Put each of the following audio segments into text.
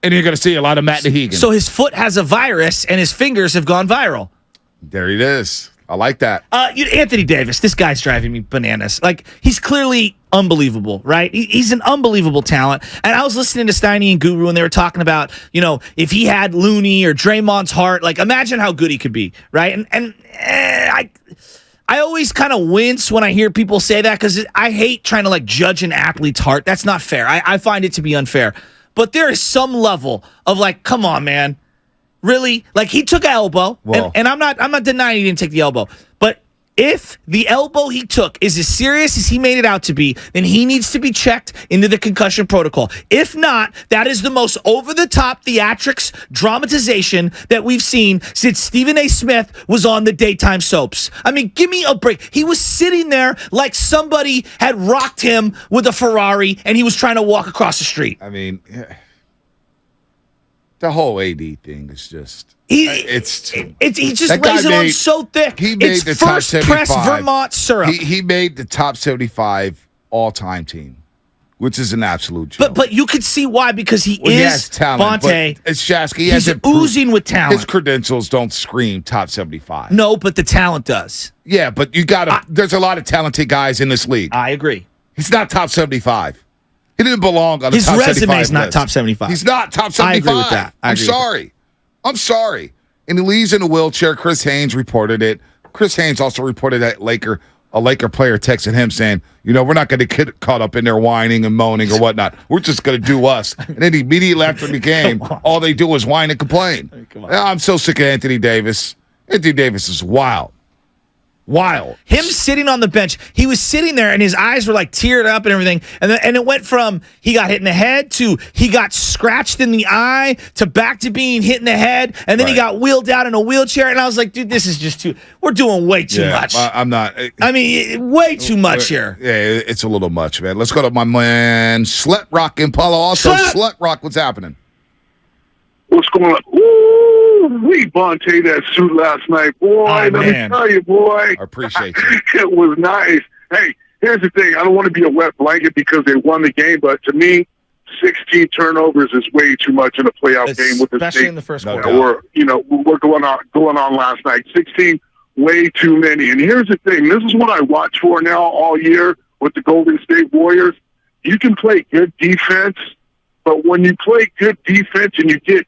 And you're going to see a lot of Matt Nahigian. So his foot has a virus, and his fingers have gone viral. There it is. I like that. Anthony Davis, this guy's driving me bananas. Like, he's clearly unbelievable, right? He's an unbelievable talent. And I was listening to Steiny and Guru, and they were talking about, if he had Looney or Draymond's heart, like, imagine how good he could be, right? And I always kind of wince when I hear people say that because I hate trying to, like, judge an athlete's heart. That's not fair. I find it to be unfair. But there is some level of, like, come on, man. Really? Like, he took an elbow, and I'm not denying he didn't take the elbow. But if the elbow he took is as serious as he made it out to be, then he needs to be checked into the concussion protocol. If not, that is the most over-the-top theatrics dramatization that we've seen since Stephen A. Smith was on the daytime soaps. I mean, give me a break. He was sitting there like somebody had rocked him with a Ferrari, and he was trying to walk across the street. I mean, the whole AD thing is just he just lays it on so thick. He made it's the top 75. First press Vermont syrup. He made the top 75 all-time team, which is an absolute joke. But you could see why, because he has talent. Bonte. It's Shasky. He's oozing with talent. His credentials don't scream top 75. No, but the talent does. Yeah, but you got to. There's a lot of talented guys in this league. I agree. He's not top 75. He didn't belong on the top 75 His resume is not list. top 75. He's not top 75. I agree with that. I'm sorry. And he leaves in a wheelchair. Chris Haynes reported it. Chris Haynes also reported that a Laker player texted him saying, we're not going to get caught up in there whining and moaning or whatnot. We're just going to do us. And then immediately after the game, all they do is whine and complain. I'm so sick of Anthony Davis. Anthony Davis is wild. Him sitting on the bench, he was sitting there and his eyes were like teared up and everything. And it went from he got hit in the head to he got scratched in the eye to back to being hit in the head. And then he got wheeled out in a wheelchair. And I was like, dude, this is just we're doing way too much. I'm not. I mean, way too much here. Yeah, it's a little much, man. Let's go to my man, Slut Rock in Palo Alto. Slut Rock, what's happening? What's going on? Ooh, we Bonte that suit last night, boy. Let me tell you, boy. I appreciate you. It was nice. Hey, here's the thing. I don't want to be a wet blanket because they won the game, but to me, 16 turnovers is way too much in a playoff game with the especially in the first quarter. We're going on last night. 16, way too many. And here's the thing. This is what I watch for now all year with the Golden State Warriors. You can play good defense, but when you play good defense and you get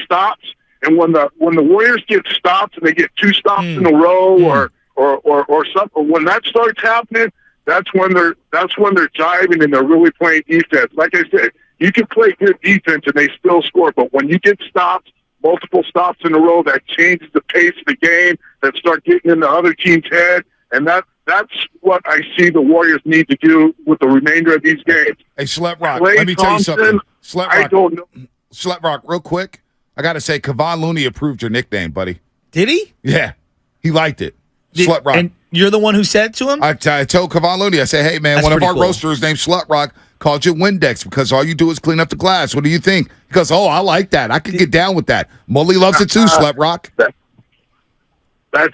stops, and when the Warriors get stops and they get two stops in a row or something, when that starts happening, that's when they're jiving and they're really playing defense. Like I said, you can play good defense and they still score, but when you get stops, multiple stops in a row, that changes the pace of the game, that start getting in the other team's head, and that's what I see the Warriors need to do with the remainder of these games. Hey, Slut Rock, let me tell you something. Slut Rock, I don't know. Slut Rock, real quick, I got to say, Kevon Looney approved your nickname, buddy. Did he? Yeah. He liked it. Slut Rock. And you're the one who said it to him? I told Kevon Looney, I said, hey, man, one of our roasters named Slut Rock called you Windex because all you do is clean up the glass. What do you think? He goes, I like that. I could get down with that. Mully loves it too, Slut Rock. That's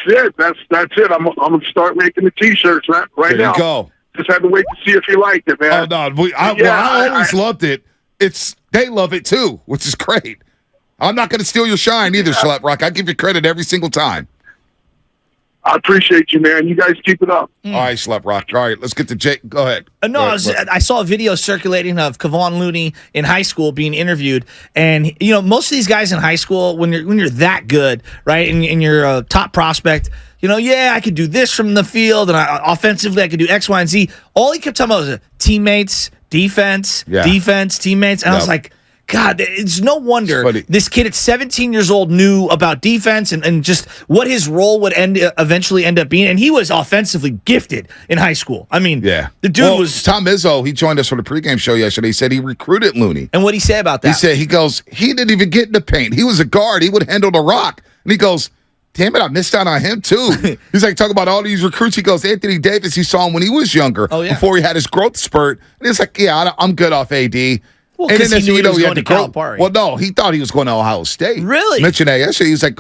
it. That's it. I'm going to start making the T-shirts right now. There you go. Just had to wait to see if you liked it, man. Oh, no. I always loved it. They love it too, which is great. I'm not going to steal your shine either, Slut Rock. I give you credit every single time. I appreciate you, man. You guys keep it up. All right, Slut Rock. All right, let's get to Jake. Go ahead. I saw a video circulating of Kevon Looney in high school being interviewed, and most of these guys in high school, when you're that good, right, and you're a top prospect, I could do this from the field, and offensively I could do X, Y, and Z. All he kept talking about was teammates, defense, teammates, and I was like, God, it's no wonder this kid at 17 years old knew about defense and just what his role would eventually end up being. And he was offensively gifted in high school. I mean, the dude was... Tom Izzo, he joined us for the pregame show yesterday. He said he recruited Looney. And what did he say about that? He goes, he didn't even get in the paint. He was a guard. He would handle the rock. And he goes, damn it, I missed out on him too. He's like, talking about all these recruits. He goes, Anthony Davis, he saw him when he was younger, before he had his growth spurt. And he's like, I'm good off AD. Well, because he knew he was going to Calipari. Well, no, he thought he was going to Ohio State. Really? Mentioned that yesterday. He was like,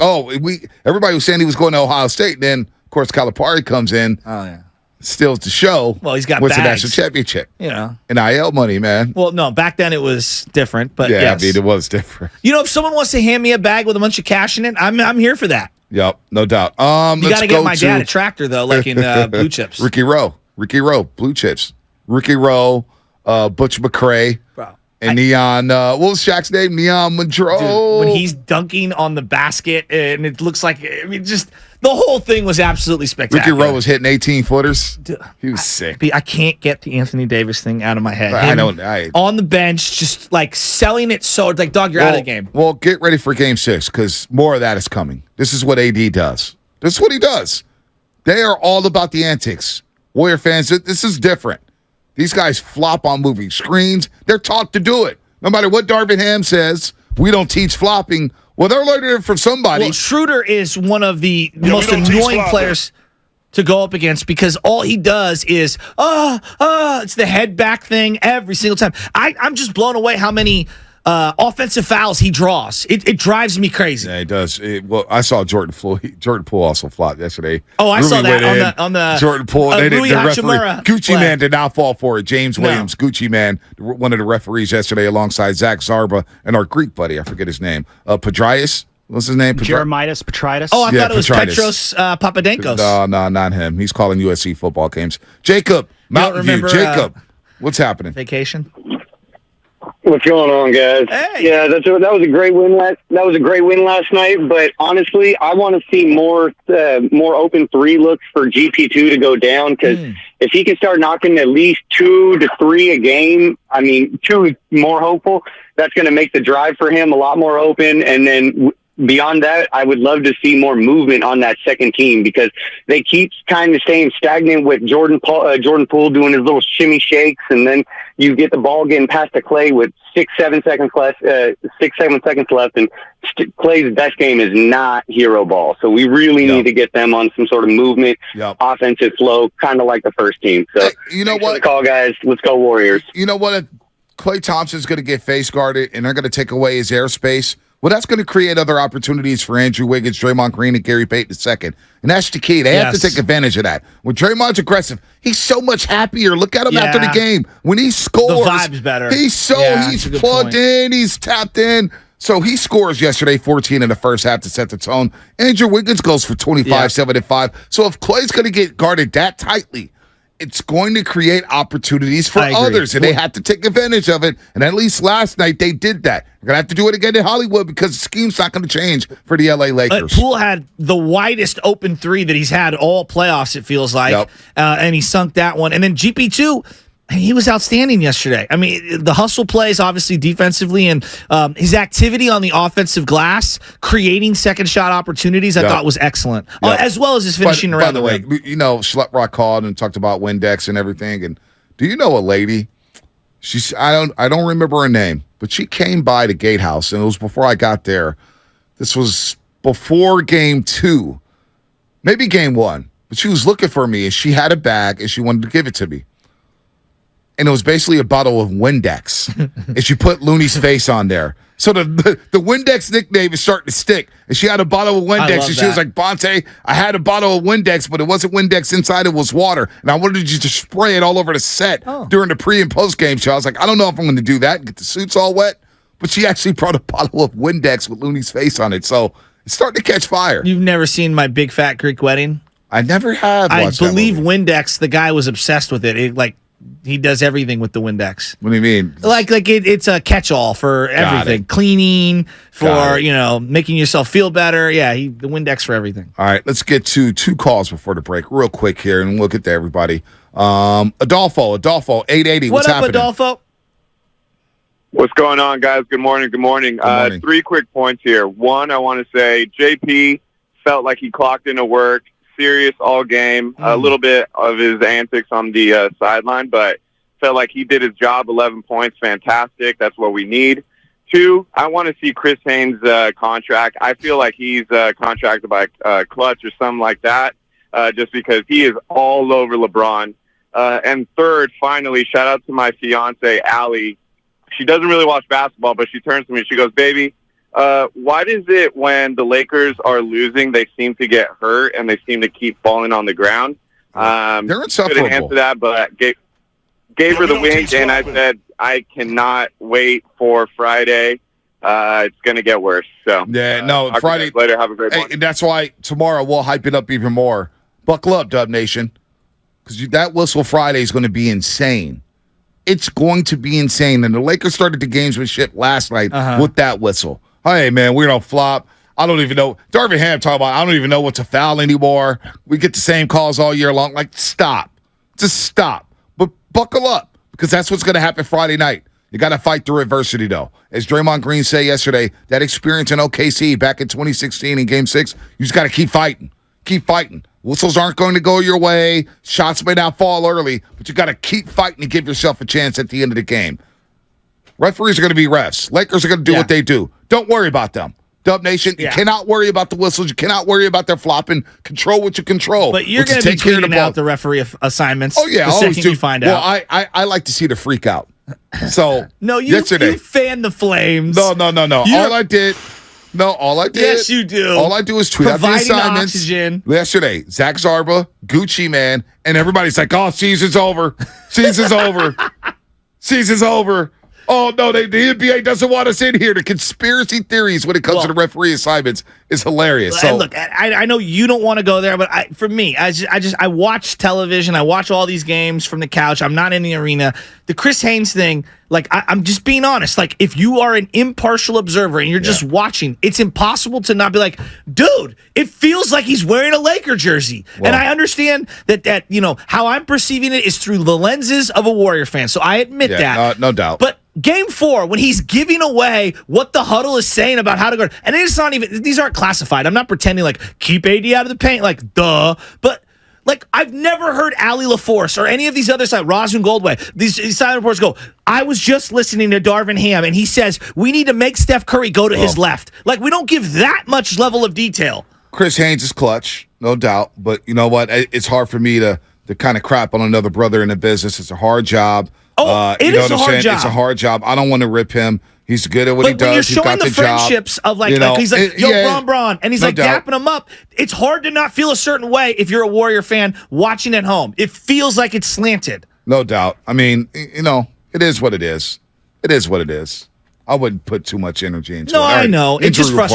everybody was saying he was going to Ohio State. And then, of course, Calipari comes in. Oh, yeah. steals the show. Well, he's got wins the bags. national championship. You know. NIL money, man. Well, no, back then it was different, but Yeah, yes. I mean, it was different. You know, if someone wants to hand me a bag with a bunch of cash in it, I'm here for that. Yep, no doubt. You Let's got to get go my dad a tractor though, like in Blue Chips. Ricky Rowe, Blue Chips. Ricky Rowe, Butch McRae, Bro, and Neon. What was Shaq's name? Neon Monroe. dude, when he's dunking on the basket and it looks like just the whole thing was absolutely Ricky spectacular. Rowe was hitting 18-footers. He was sick. I can't get the Anthony Davis thing out of my head. I Him don't. on the bench, just like selling it so like, dog, you're out of the game. Well, get ready for Game 6 because more of that is coming. This is what AD does. This is what he does. They are all about the antics. Warrior fans, this is different. These guys flop on moving screens. They're taught to do it. No matter what Darvin Ham says, we don't teach flopping. Well, they're learning it from somebody. Well, Schroeder is one of the most we don't teach annoying flopping. players to go up against because all he does is it's the head back thing every single time. I'm just blown away how many offensive fouls he draws. It drives me crazy. Yeah, he does. Well, I saw Jordan Poole also flopped yesterday. Oh, I Rui saw that went on the Jordan Poole. Rui The referee, Hachimura Gucci play. Man did not fall for it. James No. Williams, Gucci Man, one of the referees yesterday, alongside Zach Zarba and our Greek buddy. I forget his name. Petrius. What's his name? Jeremitis Petritis. Oh, I Yeah, thought it was Petritis. Petros Papadenkos. No, not him. He's calling USC football games. Jacob, Mountain View. remember, Jacob, what's happening? Vacation. What's going on, guys? Hey. Yeah, that was a great win. That was a great win last night. But honestly, I want to see more open three looks for GP2 to go down because if he can start knocking at least 2 to 3 a game, I mean, 2 is more hopeful. That's going to make the drive for him a lot more open, and then. Beyond that, I would love to see more movement on that second team because they keep kind of staying stagnant with Jordan Poole doing his little shimmy shakes, and then you get the ball getting past to Clay with 6-7 seconds left, and Clay's best game is not hero ball. So we really need to get them on some sort of movement, offensive flow, kind of like the first team. So you know thanks for what? the call, guys. Let's go Warriors. You know what? If Klay Thompson's going to get face guarded and they're going to take away his airspace, well, that's going to create other opportunities for Andrew Wiggins, Draymond Green, and Gary Payton II. And that's the key. They have to take advantage of that. When Draymond's aggressive, he's so much happier. Look at him after the game. When he scores, The vibe's better. He's that's a good plugged point. in. He's tapped in. So he scores yesterday, 14 in the first half to set the tone. Andrew Wiggins goes for 25, 7 and 5. So if Clay's going to get guarded that tightly, it's going to create opportunities for others, and they have to take advantage of it. And at least last night, they did that. They're going to have to do it again in Hollywood because the scheme's not going to change for the LA Lakers. Poole had the widest open three that he's had all playoffs, it feels like, and he sunk that one. And then GP2, he was outstanding yesterday. I mean, the hustle plays, obviously, defensively, and his activity on the offensive glass, creating second shot opportunities, I thought was excellent, as well as his finishing around the the way. rim. You know, Schlepp Rock called and talked about Windex and everything. And do you know a lady? I don't remember her name, but she came by the gatehouse, and it was before I got there. This was before game 2, maybe game 1. But she was looking for me, and she had a bag, and she wanted to give it to me. And it was basically a bottle of Windex. And she put Looney's face on there. So the Windex nickname is starting to stick. And she had a bottle of Windex. And she was like, Bonte, I had a bottle of Windex, but it wasn't Windex inside. It was water. And I wanted you to spray it all over the set during the pre- and post-game show. I was like, I don't know if I'm going to do that and get the suits all wet. But she actually brought a bottle of Windex with Looney's face on it. So it's starting to catch fire. You've never seen My Big Fat Greek Wedding? I never have watched I believe that movie. Windex, the guy was obsessed with it. He does everything with the Windex. What do you mean? It's a catch-all for everything. it. Cleaning, Got for, making yourself feel better. Yeah, the Windex for everything. All right, let's get to 2 calls before the break real quick here, and we'll get to everybody. Adolfo, 880, what's what up, happening? Adolfo? What's going on, guys? Good morning. Good morning. 3 quick points here. One, I want to say JP felt like he clocked into work, serious all game, a little bit of his antics on the sideline, but felt like he did his job, 11 points, fantastic. That's what we need. 2, I want to see Chris Haynes' contract. I feel like he's contracted by Clutch or something like that, just because he is all over LeBron. And 3rd, finally, shout out to my fiance, Allie. She doesn't really watch basketball, but she turns to me and she goes, baby, why does it when the Lakers are losing, they seem to get hurt and they seem to keep falling on the ground? They're Couldn't insufferable. answer that, but gave her the wink, and I said I cannot wait for Friday. It's going to get worse. So Yeah, no, talk to you Friday. guys later. Have a great one. And that's why tomorrow we'll hype it up even more. Buckle up, Dub Nation, because that whistle Friday is going to be insane. It's going to be insane. And the Lakers started the gamesmanship last night with that whistle. Hey, man, we don't flop. I don't even know. Darvin Ham talking about, I don't even know what's a foul anymore. We get the same calls all year long. Like, stop. Just stop. But buckle up, because that's what's going to happen Friday night. You got to fight through adversity, though. As Draymond Green said yesterday, that experience in OKC back in 2016 in Game 6, you just got to keep fighting. Keep fighting. Whistles aren't going to go your way. Shots may not fall early, but you got to keep fighting to give yourself a chance at the end of the game. Referees are going to be refs. Lakers are going to do what they do. Don't worry about them. Dub Nation, you cannot worry about the whistles. You cannot worry about their flopping. Control what you control. But you're going to be tweeting out the referee assignments. Oh, yeah. The second you find out. Well, I like to see the freak out. So, no, you fan the flames. No. All I did. Yes, you do. All I do is tweet out the assignments. Oxygen. Yesterday, Zach Zarba, Gucci Man, and everybody's like, "Oh, season's over. Season's over. Season's over." Oh no, the NBA doesn't want us in here. The conspiracy theories when it comes to the referee assignments is hilarious. So look, I know you don't want to go there, but for me, I watch television. I watch all these games from the couch. I'm not in the arena. The Chris Haynes thing, like I'm just being honest. Like if you are an impartial observer and you're just watching, it's impossible to not be like, dude, it feels like he's wearing a Laker jersey. Well, and I understand that how I'm perceiving it is through the lenses of a Warrior fan. So I admit that, no doubt. But Game 4, when he's giving away what the huddle is saying about how to guard, and it's not even, these aren't classified. I'm not pretending like keep AD out of the paint, like duh. But like I've never heard Ali LaForce or any of these other sides, Rasun Goldway, these side reports go, I was just listening to Darvin Ham, and he says we need to make Steph Curry go to his left. Like we don't give that much level of detail. Chris Haynes is clutch, no doubt. But you know what? It's hard for me to kind of crap on another brother in the business. It's a hard job. It is a hard job. It's a hard job. I don't want to rip him. He's good at what he does. But when you're he's got showing the friendships of like he's like, yo, Bron, and he's like dapping him up. It's hard to not feel a certain way if you're a Warrior fan watching at home. It feels like it's slanted. No doubt. I mean, it is what it is. It is what it is. I wouldn't put too much energy into it. No, I know. It's just frustrating.